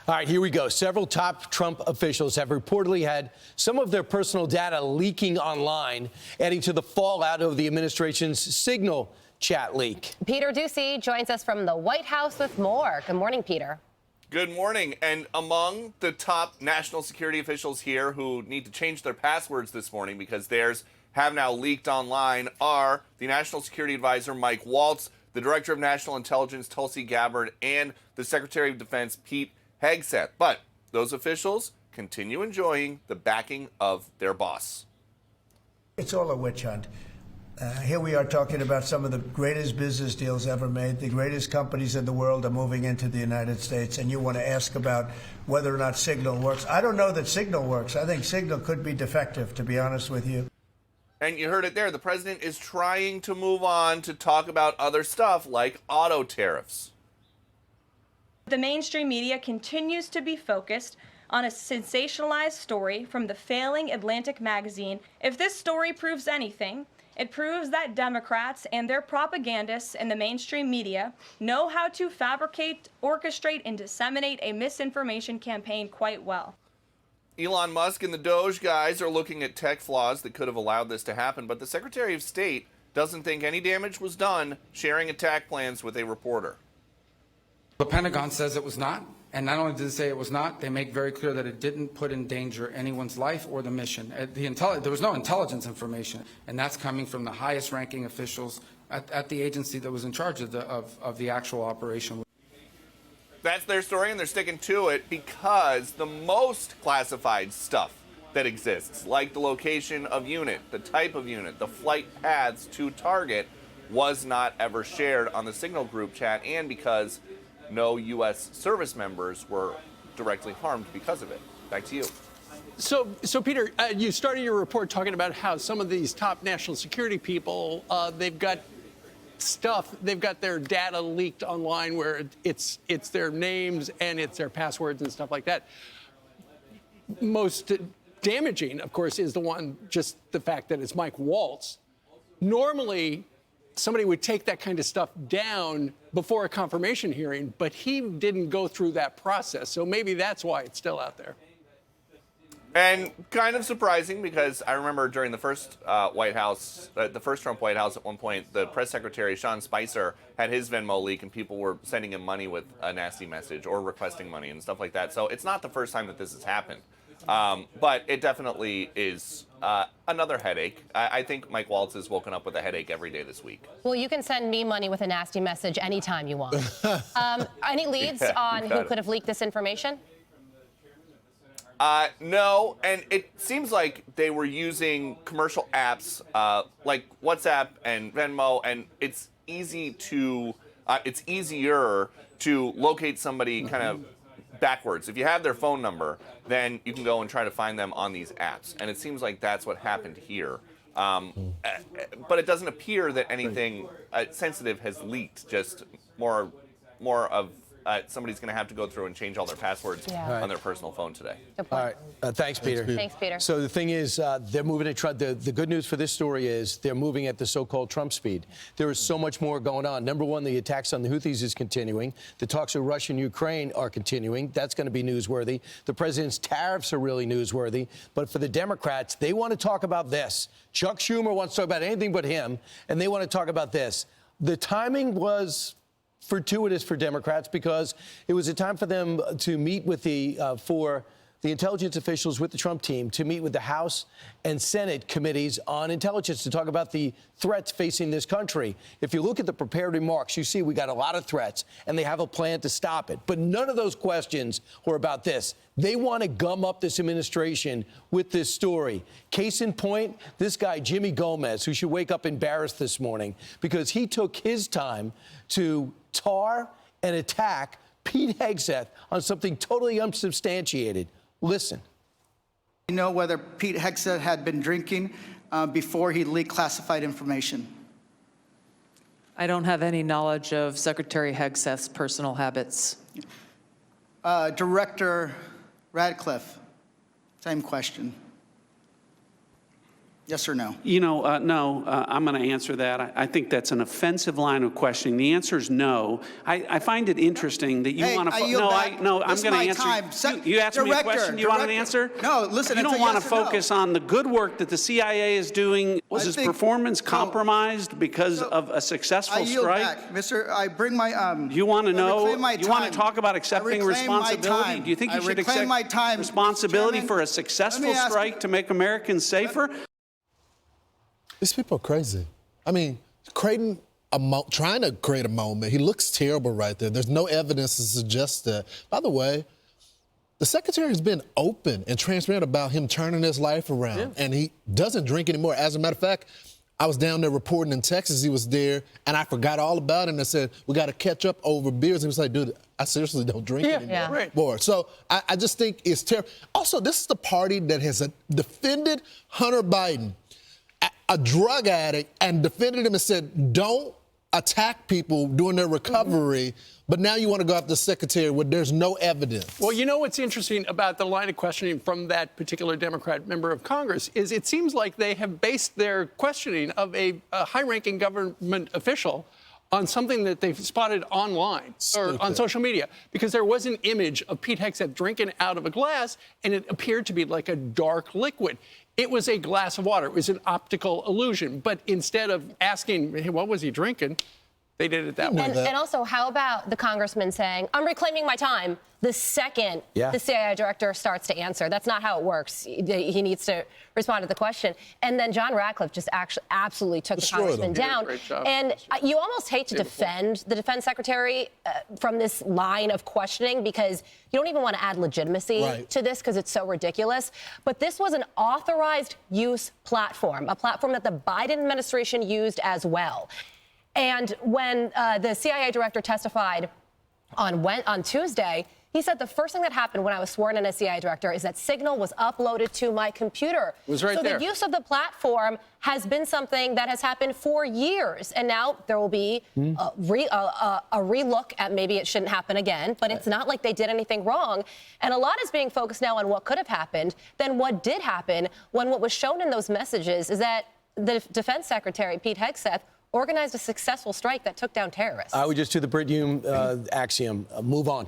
All right, here we go. Several top Trump officials have reportedly had some of their personal data leaking online, adding to the fallout of the administration's Signal chat leak. Peter Doocy joins us from the White House with more. Good morning, Peter. Good morning. And among the top national security officials here who need to change their passwords this morning because theirs have now leaked online are the National Security Advisor Mike Waltz, the Director of National Intelligence Tulsi Gabbard, and the Secretary of Defense Pete Hegseth. But those officials continue enjoying the backing of their boss. It's all a witch hunt. Here we are talking about some of the greatest business deals ever made. The greatest companies in the world are moving into the United States, and you want to ask about whether or not Signal works. I don't know that Signal works. I think Signal could be defective, to be honest with you. And you heard it there. The president is trying to move on to talk about other stuff like auto tariffs. The mainstream media continues to be focused on a sensationalized story from the failing Atlantic magazine. If this story proves anything, it proves that Democrats and their propagandists in the mainstream media know how to fabricate, orchestrate, and disseminate a misinformation campaign quite well. Elon Musk and the Doge guys are looking at tech flaws that could have allowed this to happen, but the Secretary of State doesn't think any damage was done sharing attack plans with a reporter. The Pentagon says it was not, and not only did it say it was not, they make very clear that it didn't put in danger anyone's life or the mission. There was no intelligence information, and that's coming from the highest-ranking officials at the agency that was in charge of the actual operation. That's their story, and they're sticking to it because the most classified stuff that exists, like the location of unit, the type of unit, the flight paths to target, was not ever shared on the Signal group chat, and because no U.S. service members were directly harmed because of it. Back to you. So Peter, you started your report talking about how some of these top national security people, they've got their data leaked online where it's their names and it's their passwords and stuff like that. Most damaging, of course, is just the fact that it's Mike Waltz. Normally, somebody would take that kind of stuff down before a confirmation hearing, but he didn't go through that process. So maybe that's why it's still out there. And kind of surprising because I remember during the first White House, the first Trump White House at one point, the press secretary, Sean Spicer, had his Venmo leak and people were sending him money with a nasty message or requesting money and stuff like that. So it's not the first time that this has happened. But it definitely is another headache. I think Mike Waltz has woken up with a headache every day this week. Well, you can send me money with a nasty message anytime you want. Any leads on who could have leaked this information? No, and it seems like they were using commercial apps like WhatsApp and Venmo, and it's easier to locate somebody kind of backwards. If you have their phone number, then you can go and try to find them on these apps. And it seems like that's what happened here. But it doesn't appear that anything sensitive has leaked, just more of somebody's going to have to go through and change all their passwords on their personal phone today. All right. Thanks, Peter. Thanks, Peter. So the thing is, they're moving at Trump. The good news for this story is they're moving at the so-called Trump speed. There is so much more going on. Number one, the attacks on the Houthis is continuing. The talks with Russia and Ukraine are continuing. That's going to be newsworthy. The president's tariffs are really newsworthy. But for the Democrats, they want to talk about this. Chuck Schumer wants to talk about anything but him, and they want to talk about this. The timing was fortuitous for Democrats because it was a time for them to meet with for the intelligence officials with the Trump team to meet with the House and Senate committees on intelligence to talk about the threats facing this country. If you look at the prepared remarks, you see we got a lot of threats and they have a plan to stop it. But none of those questions were about this. They want to gum up this administration with this story. Case in point, this guy, Jimmy Gomez, who should wake up embarrassed this morning because he took his time to tar and attack Pete Hegseth on something totally unsubstantiated. Listen. You know whether Pete Hegseth had been drinking before he leaked classified information? I don't have any knowledge of Secretary Hegseth's personal habits. Director Ratcliffe, same question. Yes or no? You know, no, I'm going to answer that. I think that's an offensive line of questioning. The answer is no. I find it interesting that you want to. No, I'm going to answer. You asked me a question. You want an answer? No, listen. You don't want to focus on the good work that the CIA is doing. Was his performance compromised because of a successful strike? Back. Mr. I bring my. You want to know? You want to talk about accepting responsibility? Do you think you should accept responsibility for a successful strike to make Americans safer? These people are crazy. I mean, trying to create a moment. He looks terrible right there. There's no evidence to suggest that. By the way, the secretary has been open and transparent about him turning his life around, and he doesn't drink anymore. As a matter of fact, I was down there reporting in Texas. He was there, and I forgot all about it, and I said, we got to catch up over beers. And he was like, dude, I seriously don't drink anymore. So I just think it's terrible. Also, this is the party that has defended Hunter Biden, a drug addict, and defended him and said, don't attack people during their recovery, but now you want to go after the secretary where there's no evidence. Well, you know what's interesting about the line of questioning from that particular Democrat member of Congress is it seems like they have based their questioning of a high-ranking government official on something that they've spotted online or on social media, because there was an image of Pete Hegseth drinking out of a glass, and it appeared to be like a dark liquid. It was a glass of water. It was an optical illusion. But instead of asking, hey, what was he drinking, they did it that way. And also, how about the congressman saying, I'm reclaiming my time, the second the CIA director starts to answer? That's not how it works. He needs to respond to the question. And then John Ratcliffe just actually absolutely took the congressman down. And you almost hate to defend the defense secretary from this line of questioning, because you don't even want to add legitimacy to this because it's so ridiculous. But this was an authorized use platform, a platform that the Biden administration used as well. And when the CIA director testified on Tuesday, he said the first thing that happened when I was sworn in as CIA director is that signal was uploaded to my computer. It was right there. So the use of the platform has been something that has happened for years. And now there will be a relook at maybe it shouldn't happen again. But it's not like they did anything wrong. And a lot is being focused now on what could have happened than what did happen, when what was shown in those messages is that the defense secretary, Pete Hegseth, organized a successful strike that took down terrorists. I would just do the Brit Hume axiom, move on.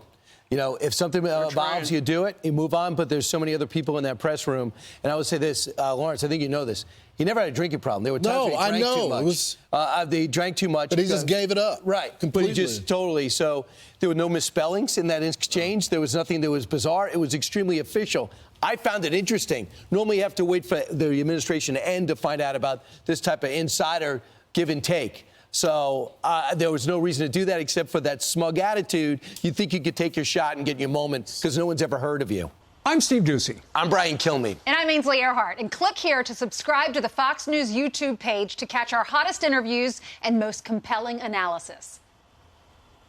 You know, if something evolves, you do it, you move on, but there's so many other people in that press room. And I would say this, Lawrence, I think you know this. He never had a drinking problem. There were times where he drank too much. They drank too much. But he just gave it up. Right. Completely. But he just totally. So there were no misspellings in that exchange. There was nothing that was bizarre. It was extremely official. I found it interesting. Normally you have to wait for the administration to end to find out about this type of insider give and take. So there was no reason to do that except for that smug attitude. You think you could take your shot and get your moment because no one's ever heard of you. I'm Steve Doocy. I'm Brian Kilmeade. And I'm Ainsley Earhart. And click here to subscribe to the Fox News YouTube page to catch our hottest interviews and most compelling analysis.